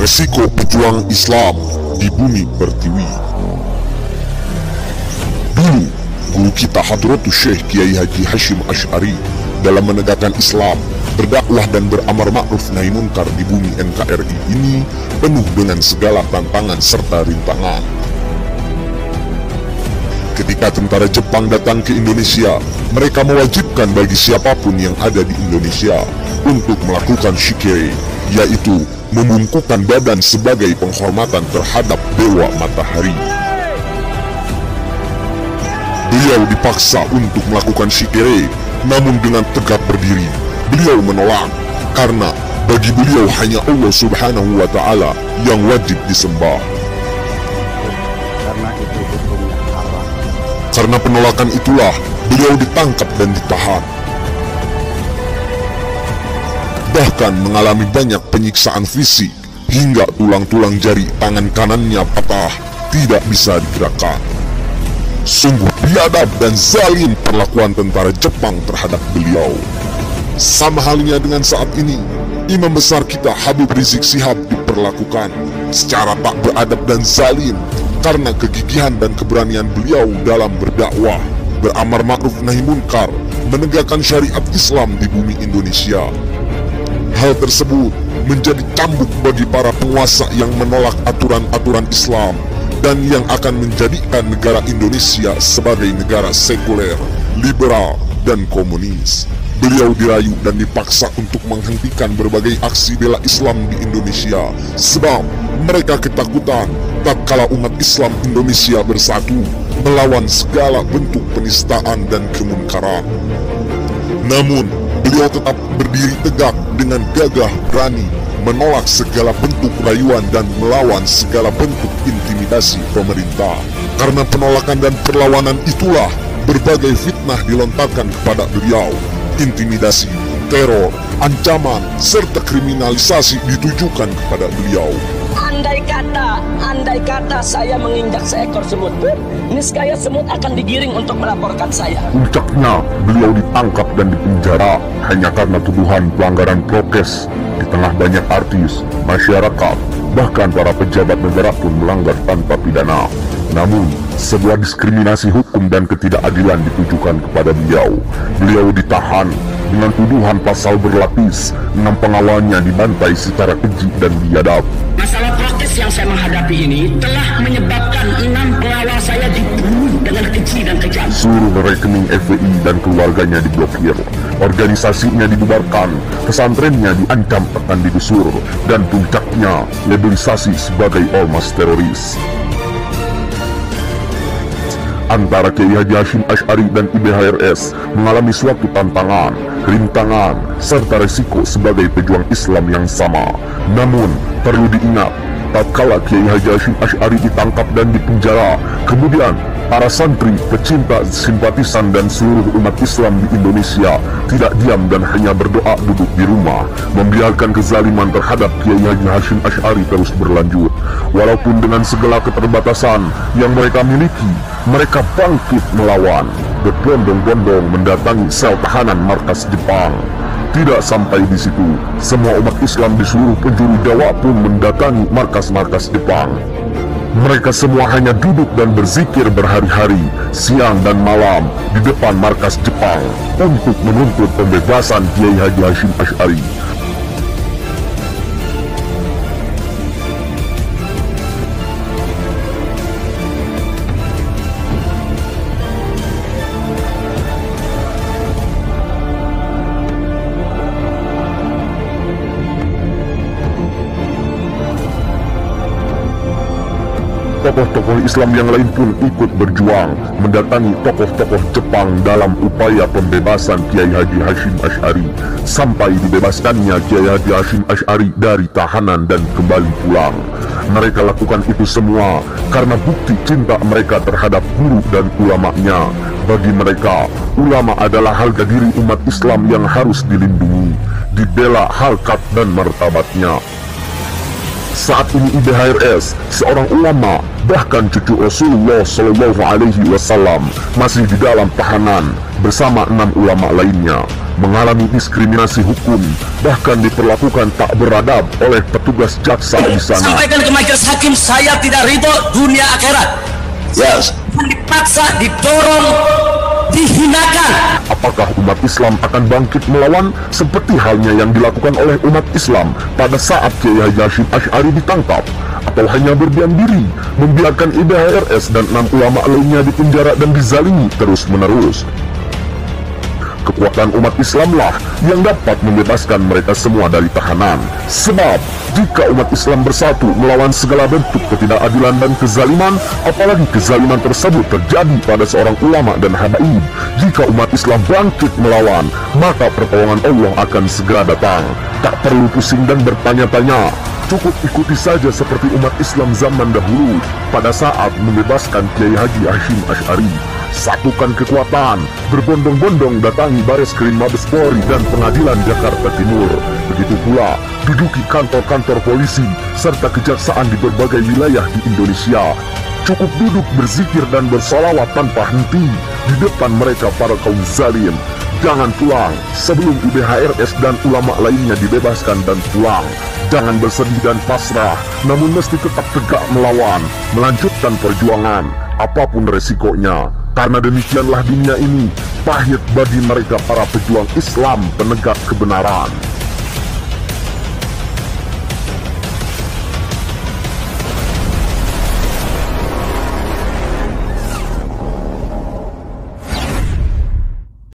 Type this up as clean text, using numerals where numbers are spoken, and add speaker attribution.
Speaker 1: Resiko pejuang Islam di bumi pertiwi. Dulu, guru kita Hadratus Syekh Kiai Haji Hashim Asy'ari dalam menegakkan Islam, berdakwah dan beramar ma'ruf nahi munkar di bumi NKRI ini penuh dengan segala tantangan serta rintangan. Ketika tentara Jepang datang ke Indonesia, mereka mewajibkan bagi siapapun yang ada di Indonesia untuk melakukan shikei, yaitu membungkukkan badan sebagai penghormatan terhadap dewa matahari. Beliau dipaksa untuk melakukan shikei, namun dengan tegak berdiri, beliau menolak, karena bagi beliau hanya Allah Subhanahu wa Ta'ala yang wajib disembah.
Speaker 2: Karena itu hukumnya haram.
Speaker 1: Karena penolakan itulah beliau ditangkap dan ditahan. Bahkan mengalami banyak penyiksaan fisik, hingga tulang-tulang jari tangan kanannya patah, tidak bisa digerakkan. Sungguh biadab dan zalim perlakuan tentara Jepang terhadap beliau. Sama halnya dengan saat ini, Imam besar kita Habib Rizik Syihab diperlakukan secara tak beradab dan zalim karena kegigihan dan keberanian beliau dalam berdakwah, beramar ma'ruf nahi munkar, menegakkan syariat Islam di bumi Indonesia. Hal tersebut menjadi cambuk bagi para penguasa yang menolak aturan-aturan Islam dan yang akan menjadikan negara Indonesia sebagai negara sekuler, liberal, dan komunis. Beliau dirayu dan dipaksa untuk menghentikan berbagai aksi bela Islam di Indonesia, sebab mereka ketakutan tatkala umat Islam Indonesia bersatu melawan segala bentuk penistaan dan kemunkaran. Namun, beliau tetap berdiri tegak dengan gagah berani menolak segala bentuk rayuan dan melawan segala bentuk intimidasi pemerintah. Karena penolakan dan perlawanan itulah berbagai fitnah dilontarkan kepada beliau. Intimidasi, teror, ancaman, serta kriminalisasi ditujukan kepada beliau.
Speaker 3: Andai kata saya menginjak seekor semut pun, niscaya semut akan digiring untuk melaporkan saya.
Speaker 1: Puncaknya, beliau ditangkap dan dipenjara hanya karena tuduhan pelanggaran prokes. Di tengah banyak artis, masyarakat, bahkan para pejabat negara pun melanggar tanpa pidana. Namun, sebuah diskriminasi hukum dan ketidakadilan ditujukan kepada beliau. Beliau ditahan dengan tuduhan pasal berlapis, 6 pengawalnya dibantai secara keji dan biadab.
Speaker 3: Masalah prokes yang saya menghadapi ini telah menyebabkan 6 pengawal saya dibunuh dengan keji dan kejam.
Speaker 1: Seluruh rekening FPI dan keluarganya diblokir, organisasinya dibubarkan, pesantrennya diancam akan digusur, dan puncaknya labelisasi sebagai ormas teroris. Antara Kiai Haji Hashim Asy'ari dan IBHRS mengalami suatu tantangan, rintangan, serta resiko sebagai pejuang Islam yang sama. Namun, perlu diingat, tatkala Kiai Haji Hashim Asy'ari ditangkap dan dipenjara, kemudian para santri, pecinta, simpatisan, dan seluruh umat Islam di Indonesia tidak diam dan hanya berdoa duduk di rumah, membiarkan kezaliman terhadap Kiai Haji Hashim Asy'ari terus berlanjut. Walaupun dengan segala keterbatasan yang mereka miliki, mereka bangkit melawan, berbondong-bondong mendatangi sel tahanan markas Jepang. Tidak sampai di situ, semua umat Islam di seluruh penjuru Jawa pun mendatangi markas-markas Jepang. Mereka semua hanya duduk dan berzikir berhari-hari, siang dan malam di depan markas Jepang untuk menuntut pembebasan Kiai Haji Hashim Asy'ari. Tokoh-tokoh Islam yang lain pun ikut berjuang mendatangi tokoh-tokoh Jepang dalam upaya pembebasan Kiai Haji Hashim Asy'ari, sampai dibebaskannya Kiai Haji Hashim Asy'ari dari tahanan dan kembali pulang. Mereka lakukan itu semua karena bukti cinta mereka terhadap guru dan ulamanya. Bagi mereka, ulama adalah harga diri umat Islam yang harus dilindungi, dibela harkat dan martabatnya. Saat ini IBHRS, seorang ulama, bahkan cucu Rasulullah Shallallahu Alaihi Wasallam, masih di dalam tahanan bersama 6 ulama lainnya. mengalami diskriminasi hukum, bahkan diperlakukan tak beradab oleh petugas jaksa di sana.
Speaker 3: Sampaikan ke majelis hakim, saya tidak ridho dunia akhirat.
Speaker 1: Yes.
Speaker 3: Dipaksa, didorong, dihinakan.
Speaker 1: Apakah umat Islam akan bangkit melawan seperti halnya yang dilakukan oleh umat Islam pada saat Kiai Haji Hashim Asy'ari ditangkap? Atau hanya berdiam diri, membiarkan IBHRS dan 6 ulama lainnya dipenjara dan dizalimi terus-menerus? Kekuatan umat Islamlah yang dapat membebaskan mereka semua dari tahanan. Sebab, jika umat Islam bersatu melawan segala bentuk ketidakadilan dan kezaliman, apalagi kezaliman tersebut terjadi pada seorang ulama dan habaib, jika umat Islam bangkit melawan, maka pertolongan Allah akan segera datang. Tak perlu pusing dan bertanya-tanya, cukup ikuti saja seperti umat Islam zaman dahulu pada saat membebaskan Kiai Haji Hashim Asy'ari. Satukan kekuatan, berbondong-bondong datangi Baris Krim Mabes Polri dan Pengadilan Jakarta Timur. Begitu pula, duduki kantor-kantor polisi serta kejaksaan di berbagai wilayah di Indonesia. Cukup duduk berzikir dan bersolawat tanpa henti di depan mereka para kaum zalim. Jangan pulang sebelum IBHRS dan ulama lainnya dibebaskan dan pulang. Jangan bersedih dan pasrah, namun mesti tetap tegak melawan, melanjutkan perjuangan, apapun resikonya. Karena demikianlah dunia ini pahit bagi mereka para pejuang Islam penegak kebenaran.